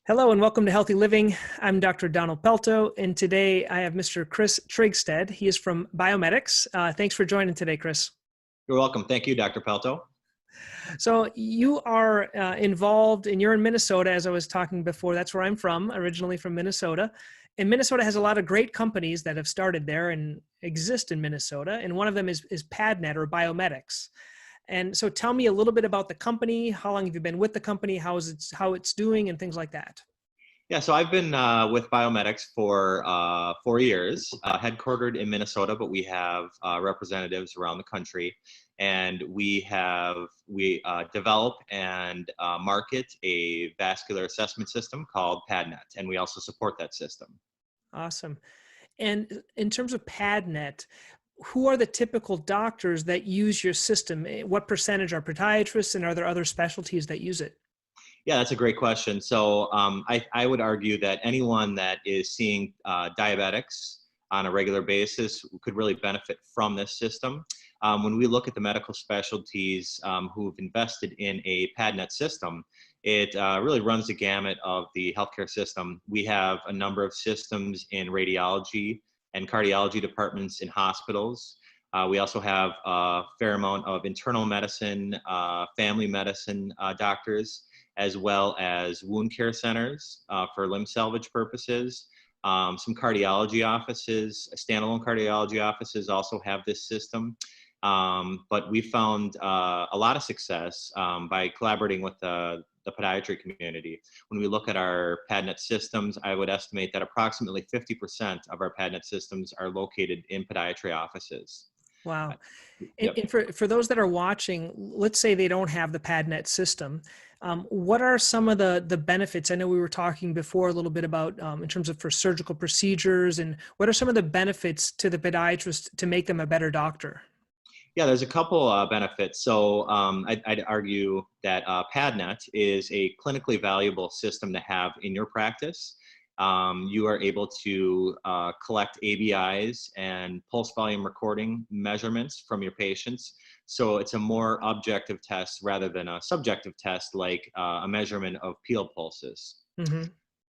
Hello and welcome to Healthy Living. I'm Dr. Donald Pelto, and today I have Mr. Chris Trygstad. He is from Biomedix. Thanks for joining today, Chris. You're welcome. Thank you, Dr. Pelto. So you are involved, and you're in Minnesota, as I was talking before. That's where I'm from, originally from Minnesota. And Minnesota has a lot of great companies that have started there and exist in Minnesota. And one of them is PadNet or Biomedix. And so tell me a little bit about the company. How long have you been with the company? How it's doing and things like that? Yeah, so I've been with Biomedix for 4 years, headquartered in Minnesota, but we have representatives around the country, and we develop and market a vascular assessment system called PadNet, and we also support that system. Awesome. And in terms of PadNet, who are the typical doctors that use your system? What percentage are podiatrists, and are there other specialties that use it? Yeah, that's a great question. So I would argue that anyone that is seeing diabetics on a regular basis could really benefit from this system. When we look at the medical specialties who've invested in a PadNet system, it really runs the gamut of the healthcare system. We have a number of systems in radiology and cardiology departments in hospitals. We also have a fair amount of internal medicine, family medicine doctors, as well as wound care centers for limb salvage purposes. Some cardiology offices, standalone cardiology offices also have this system. But we found a lot of success by collaborating with the podiatry community. When we look at our PadNet systems, I would estimate that approximately 50% of our PadNet systems are located in podiatry offices. Wow. Yep. And for those that are watching, let's say they don't have the PadNet system. What are some of the benefits? I know we were talking before a little bit about in terms of for surgical procedures, and what are some of the benefits to the podiatrist to make them a better doctor? Yeah, there's a couple benefits. So I'd argue that PadNet is a clinically valuable system to have in your practice. You are able to collect ABIs and pulse volume recording measurements from your patients. So it's a more objective test rather than a subjective test like a measurement of peel pulses. Mm-hmm.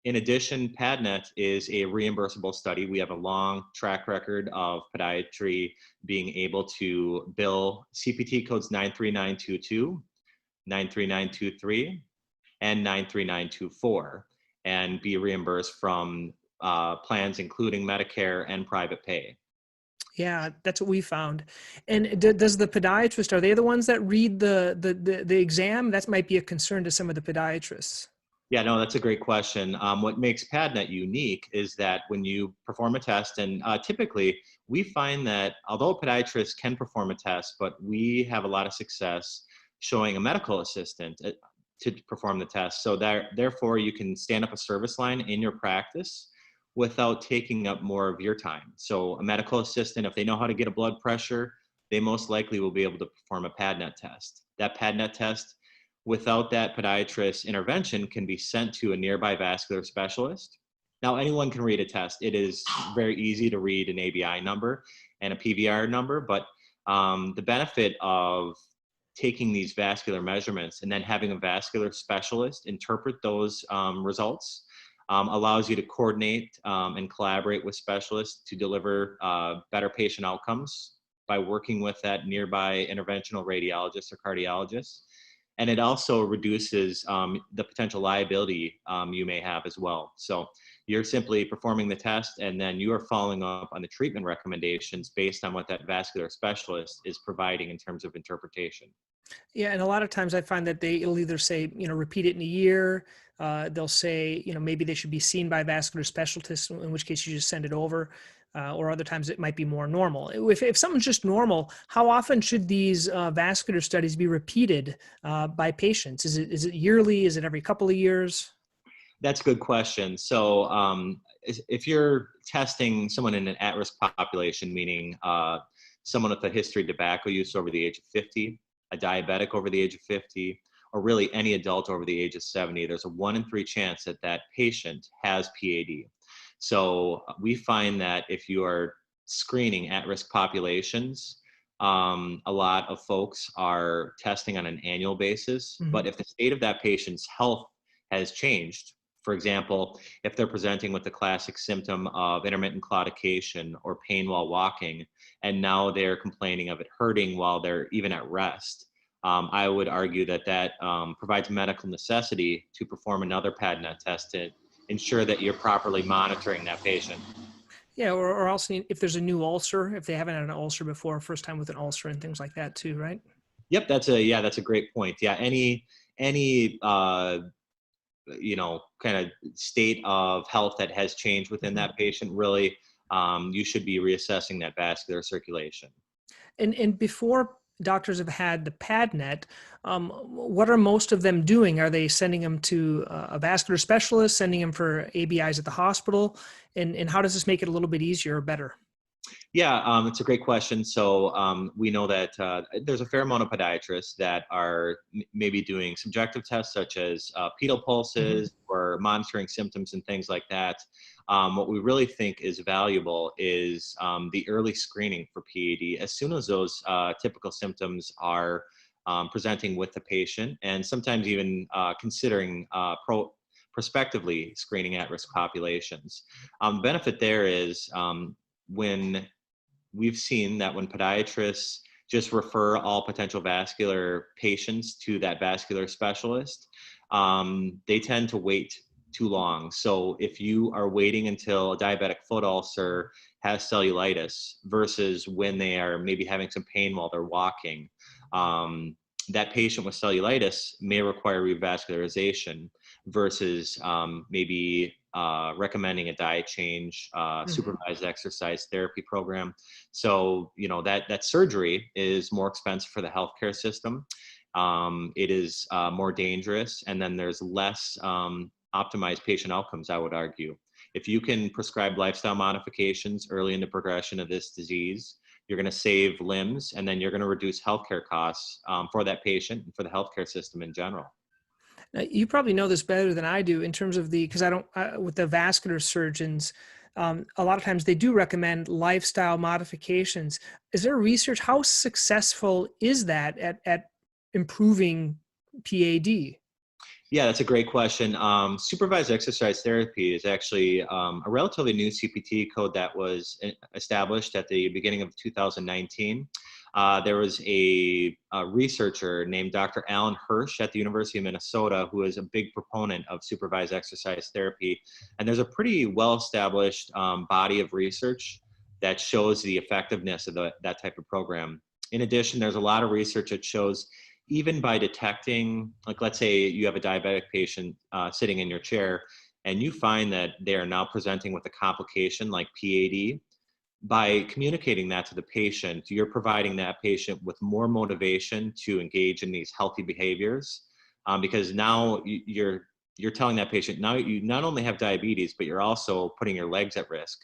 In addition, PadNet is a reimbursable study. We have a long track record of podiatry being able to bill CPT codes 93922, 93923, and 93924, and be reimbursed from plans including Medicare and private pay. Yeah, that's what we found. And does the podiatrist, are they the ones that read the exam? That might be a concern to some of the podiatrists. Yeah, no, that's a great question. What makes PadNet unique is that when you perform a test, and typically we find that although podiatrists can perform a test, but we have a lot of success showing a medical assistant to perform the test. So therefore, you can stand up a service line in your practice without taking up more of your time. So a medical assistant, if they know how to get a blood pressure, they most likely will be able to perform a PadNet test. That PadNet test, without that podiatrist intervention, can be sent to a nearby vascular specialist. Now, anyone can read a test. It is very easy to read an ABI number and a PVR number, but the benefit of taking these vascular measurements and then having a vascular specialist interpret those results allows you to coordinate and collaborate with specialists to deliver better patient outcomes by working with that nearby interventional radiologist or cardiologist. And it also reduces the potential liability you may have as well. So you're simply performing the test, and then you are following up on the treatment recommendations based on what that vascular specialist is providing in terms of interpretation. Yeah, and a lot of times I find that it'll either say, repeat it in a year. They'll say, maybe they should be seen by a vascular specialist, in which case you just send it over. Or other times it might be more normal. If something's just normal, how often should these vascular studies be repeated by patients? Is it yearly? Is it every couple of years? That's a good question. So if you're testing someone in an at-risk population, meaning someone with a history of tobacco use over the age of 50, a diabetic over the age of 50, or really any adult over the age of 70, there's a 1 in 3 chance that that patient has PAD. So we find that if you are screening at-risk populations, a lot of folks are testing on an annual basis. Mm-hmm. But if the state of that patient's health has changed For example, if they're presenting with the classic symptom of intermittent claudication or pain while walking, and now they're complaining of it hurting while they're even at rest, I would argue that provides medical necessity to perform another PadNet test to ensure that you're properly monitoring that patient. Yeah, or also if there's a new ulcer, if they haven't had an ulcer before, first time with an ulcer and things like that too, right? Yep, that's a great point. Yeah, any kind of state of health that has changed within that patient, really, you should be reassessing that vascular circulation. And before doctors have had the PadNet, what are most of them doing? Are they sending them to a vascular specialist, sending them for ABIs at the hospital? And how does this make it a little bit easier or better? Yeah, it's a great question. So we know that there's a fair amount of podiatrists that are maybe doing subjective tests such as pedal pulses or monitoring symptoms and things like that. What we really think is valuable is the early screening for PAD as soon as those typical symptoms are presenting with the patient, and sometimes even considering prospectively screening at-risk populations. The benefit there is when we've seen that when podiatrists just refer all potential vascular patients to that vascular specialist, they tend to wait too long. So if you are waiting until a diabetic foot ulcer has cellulitis versus when they are maybe having some pain while they're walking, that patient with cellulitis may require revascularization versus maybe recommending a diet change, supervised exercise therapy program. So, that surgery is more expensive for the healthcare system. It is more dangerous, and then there's less optimized patient outcomes, I would argue. If you can prescribe lifestyle modifications early in the progression of this disease, you're going to save limbs, and then you're going to reduce healthcare costs for that patient and for the healthcare system in general. Now, you probably know this better than I do in terms of because with the vascular surgeons, a lot of times they do recommend lifestyle modifications. Is there research? How successful is that at improving PAD? Yeah, that's a great question. Supervised exercise therapy is actually a relatively new CPT code that was established at the beginning of 2019. There was a researcher named Dr. Alan Hirsch at the University of Minnesota who is a big proponent of supervised exercise therapy. And there's a pretty well-established body of research that shows the effectiveness of that type of program. In addition, there's a lot of research that shows even by detecting, like let's say you have a diabetic patient sitting in your chair and you find that they are now presenting with a complication like PAD, by communicating that to the patient, you're providing that patient with more motivation to engage in these healthy behaviors, because now you're telling that patient, now you not only have diabetes, but you're also putting your legs at risk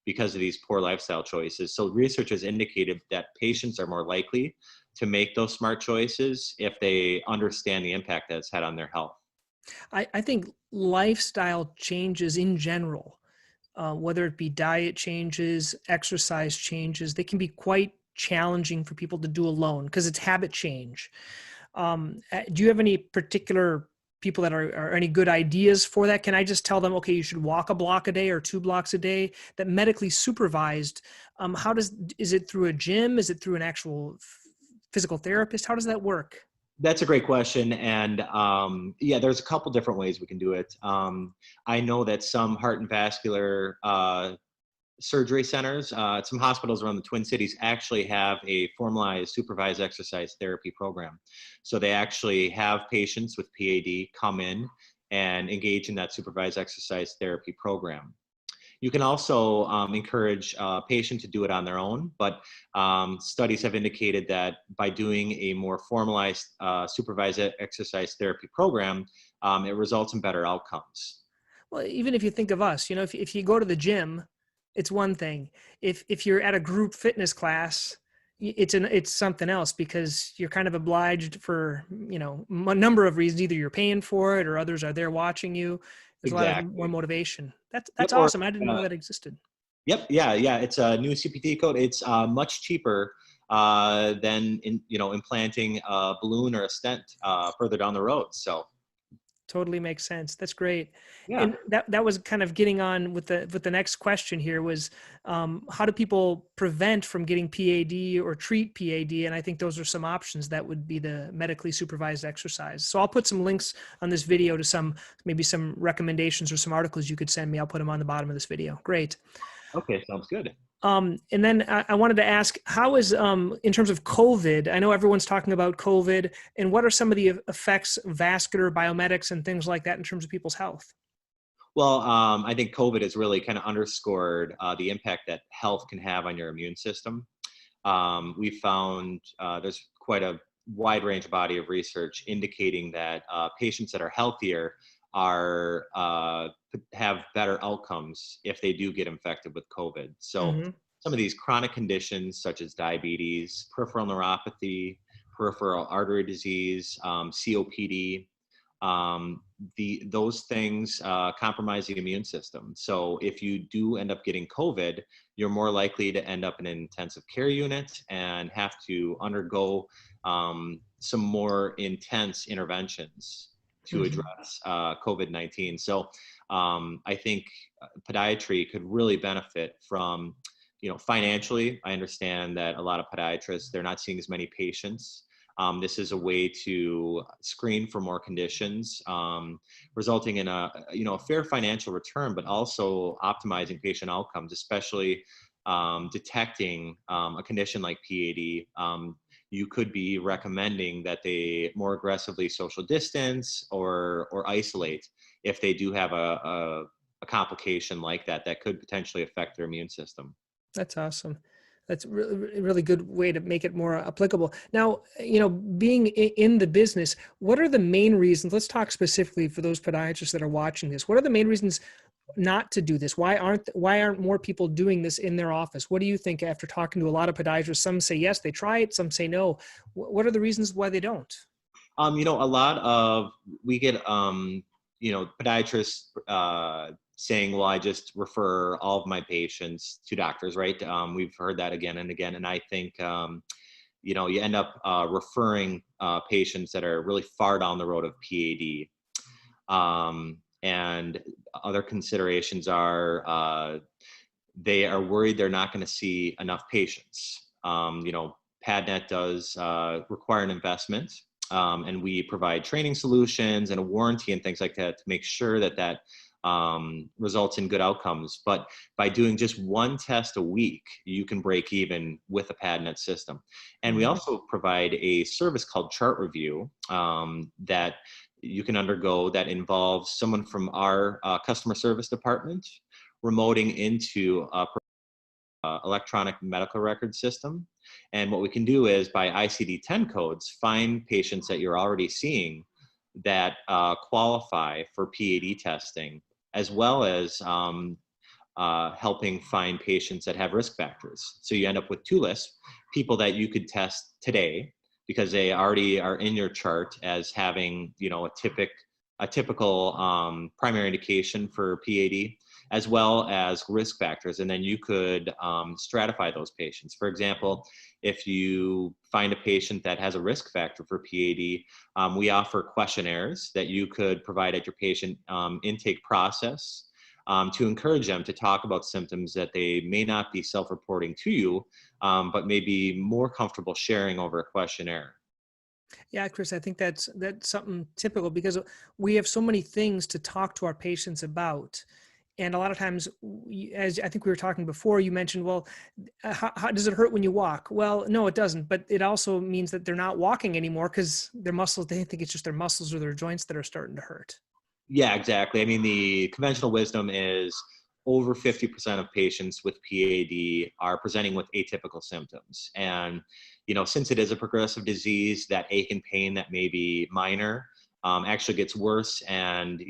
because of these poor lifestyle choices. So research has indicated that patients are more likely to make those smart choices if they understand the impact that it's had on their health. I think lifestyle changes in general, whether it be diet changes, exercise changes, they can be quite challenging for people to do alone because it's habit change. Do you have any particular people that are any good ideas for that? Can I just tell them, okay, you should walk a block a day or 2 blocks a day, that medically supervised? Is it through a gym? Is it through an actual physical therapist? How does that work? That's a great question. And yeah, there's a couple different ways we can do it. I know that some heart and vascular surgery centers, some hospitals around the Twin Cities actually have a formalized supervised exercise therapy program. So they actually have patients with PAD come in and engage in that supervised exercise therapy program. You can also encourage a patient to do it on their own, but studies have indicated that by doing a more formalized supervised exercise therapy program, it results in better outcomes. Well, even if you think of us, if you go to the gym, it's one thing. If you're at a group fitness class, it's something else because you're kind of obliged for, a number of reasons. Either you're paying for it or others are there watching you. There's a lot of more Exactly. motivation. That's Yep, awesome. I didn't know that existed. Yep. Yeah. It's a new CPT code. It's much cheaper than implanting a balloon or a stent further down the road. So. Totally makes sense. That's great. Yeah. And that was kind of getting on with the next question here was, how do people prevent from getting PAD or treat PAD? And I think those are some options that would be the medically supervised exercise. So I'll put some links on this video to maybe some recommendations or some articles you could send me. I'll put them on the bottom of this video. Great. Okay, sounds good. And then I wanted to ask, how is, in terms of COVID, I know everyone's talking about COVID, and what are some of the effects, vascular, biomedics, and things like that in terms of people's health? Well, I think COVID has really kind of underscored the impact that health can have on your immune system. We found there's quite a wide range body of research indicating that patients that are healthier are have better outcomes if they do get infected with COVID. So Mm-hmm. some of these chronic conditions such as diabetes, peripheral neuropathy, peripheral artery disease, COPD, those things compromise the immune system. So if you do end up getting COVID, you're more likely to end up in an intensive care unit and have to undergo some more intense interventions to Mm-hmm. address COVID-19. So I think podiatry could really benefit from, financially. I understand that a lot of podiatrists, they're not seeing as many patients. This is a way to screen for more conditions, resulting in a fair financial return, but also optimizing patient outcomes, especially detecting a condition like PAD. You could be recommending that they more aggressively social distance or isolate if they do have a complication like that that could potentially affect their immune system. That's awesome. That's really, really good way to make it more applicable. Now, being in the business, what are the main reasons? Let's talk specifically for those podiatrists that are watching this. What are the main reasons not to do this? Why aren't more people doing this in their office? What do you think after talking to a lot of podiatrists? Some say yes, they try it. Some say no. What are the reasons why they don't? A lot of we get podiatrists saying, well, I just refer all of my patients to doctors, right? We've heard that again and again. And I think, you end up referring patients that are really far down the road of PAD. And other considerations are they are worried they're not going to see enough patients. PadNet does require an investment, and we provide training solutions and a warranty and things like that to make sure that results in good outcomes. But by doing just one test a week, you can break even with a PadNet system. And we also provide a service called Chart Review that you can undergo that involves someone from our customer service department remoting into a electronic medical record system. And what we can do is by ICD-10 codes, find patients that you're already seeing that qualify for PAD testing, as well as helping find patients that have risk factors. So you end up with two lists, people that you could test today because they already are in your chart as having, a typical primary indication for PAD, as well as risk factors. And then you could stratify those patients. For example, if you find a patient that has a risk factor for PAD, we offer questionnaires that you could provide at your patient intake process to encourage them to talk about symptoms that they may not be self-reporting to you, but may be more comfortable sharing over a questionnaire. Yeah, Chris, I think that's something typical because we have so many things to talk to our patients about. And a lot of times, as I think we were talking before, you mentioned, well, how does it hurt when you walk? Well, no, it doesn't. But it also means that they're not walking anymore because their muscles, they think it's just their muscles or their joints that are starting to hurt. Yeah, exactly. I mean, the conventional wisdom is over 50% of patients with PAD are presenting with atypical symptoms. And, since it is a progressive disease, that ache and pain that may be minor actually gets worse. And,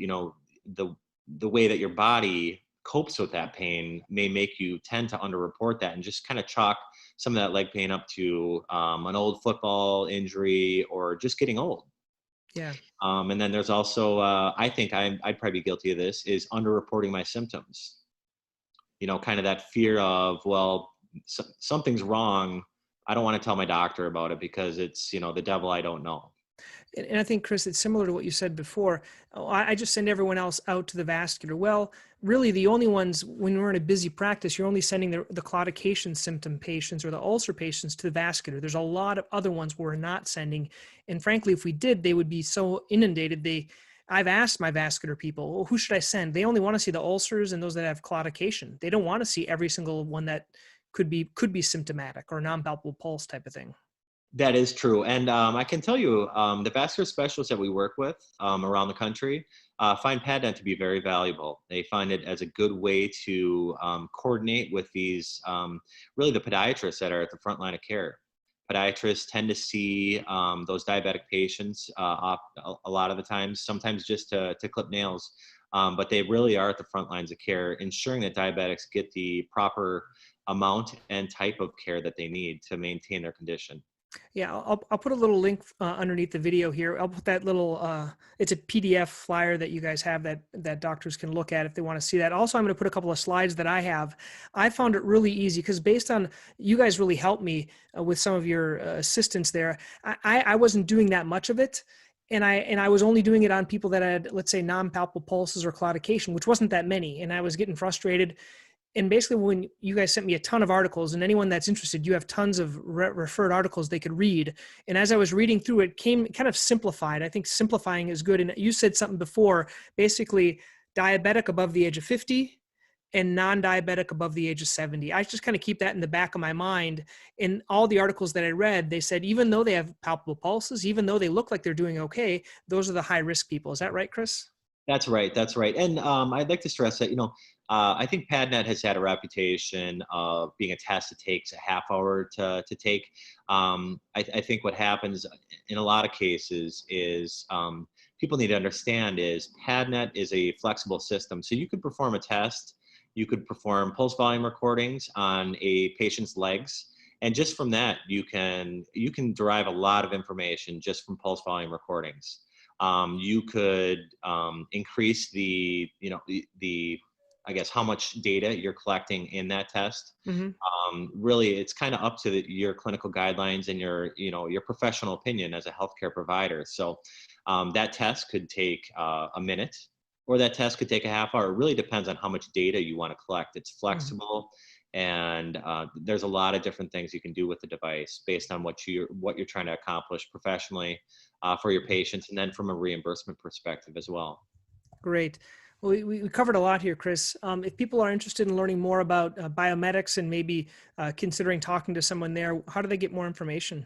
the way that your body copes with that pain may make you tend to underreport that and just kind of chalk some of that leg pain up to an old football injury or just getting old. Yeah. And then there's also, I think I'd probably be guilty of this, is underreporting my symptoms. Kind of that fear of, well, something's wrong. I don't want to tell my doctor about it because it's, the devil I don't know. And I think, Chris, it's similar to what you said before. Oh, I just send everyone else out to the vascular. Well, really, the only ones, when we're in a busy practice, you're only sending the claudication symptom patients or the ulcer patients to the vascular. There's a lot of other ones we're not sending. And frankly, if we did, they would be so inundated. I've asked my vascular people, well, who should I send? They only want to see the ulcers and those that have claudication. They don't want to see every single one that could be symptomatic or non-palpable pulse type of thing. That is true. And I can tell you, the vascular specialists that we work with around the country find PadNet to be very valuable. They find it as a good way to coordinate with these, really the podiatrists that are at the front line of care. Podiatrists tend to see those diabetic patients a lot of the times, sometimes just to clip nails, but they really are at the front lines of care, ensuring that diabetics get the proper amount and type of care that they need to maintain their condition. Yeah, I'll put a little link underneath the video here. I'll put that little, it's a PDF flyer that you guys have that doctors can look at if they want to see that. Also, I'm going to put a couple of slides that I have. I found it really easy because based on, you guys really helped me with some of your assistance there. I wasn't doing that much of it. And I was only doing it on people that had, let's say, non-palpable pulses or claudication, which wasn't that many. And I was getting frustrated. And basically, when you guys sent me a ton of articles, and anyone that's interested, you have tons of referred articles they could read. And as I was reading through it, came kind of simplified. I think simplifying is good. And you said something before, basically diabetic above the age of 50 and non-diabetic above the age of 70. I just kind of keep that in the back of my mind. In all the articles that I read, they said, even though they have palpable pulses, even though they look like they're doing okay, those are the high-risk people. Is that right, Chris? That's right. That's right. And I'd like to stress that, I think PadNet has had a reputation of being a test that takes a half hour to take. I think what happens in a lot of cases is people need to understand is PadNet is a flexible system. So you could perform a test, you could perform pulse volume recordings on a patient's legs. And just from that, you can derive a lot of information just from pulse volume recordings. You could increase the I guess how much data you're collecting in that test. Mm-hmm. Really, it's kind of up to your clinical guidelines and your professional opinion as a healthcare provider. So that test could take a minute, or that test could take a half hour. It really depends on how much data you want to collect. It's flexible. And there's a lot of different things you can do with the device based on what you're trying to accomplish professionally for your patients, and then from a reimbursement perspective as well. Great. Well, we covered a lot here, Chris. If people are interested in learning more about Biomedix and maybe considering talking to someone there, how do they get more information?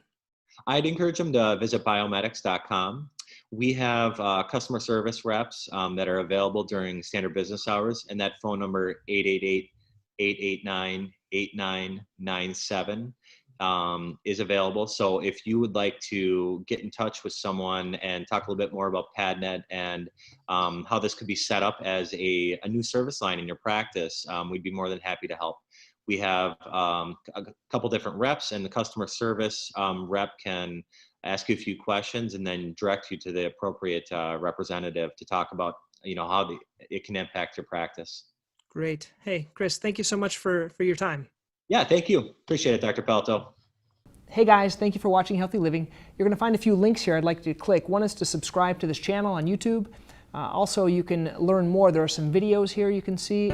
I'd encourage them to visit biomedix.com. We have customer service reps that are available during standard business hours, and that phone number 888-889-8997 is available. So if you would like to get in touch with someone and talk a little bit more about PadNet and how this could be set up as a new service line in your practice, we'd be more than happy to help. We have a couple different reps, and the customer service rep can ask you a few questions and then direct you to the appropriate representative to talk about how it can impact your practice. Great. Hey, Chris, thank you so much for your time. Yeah, thank you. Appreciate it, Dr. Pelto. Hey guys, thank you for watching Healthy Living. You're going to find a few links here I'd like you to click. One is to subscribe to this channel on YouTube. Also, you can learn more. There are some videos here you can see.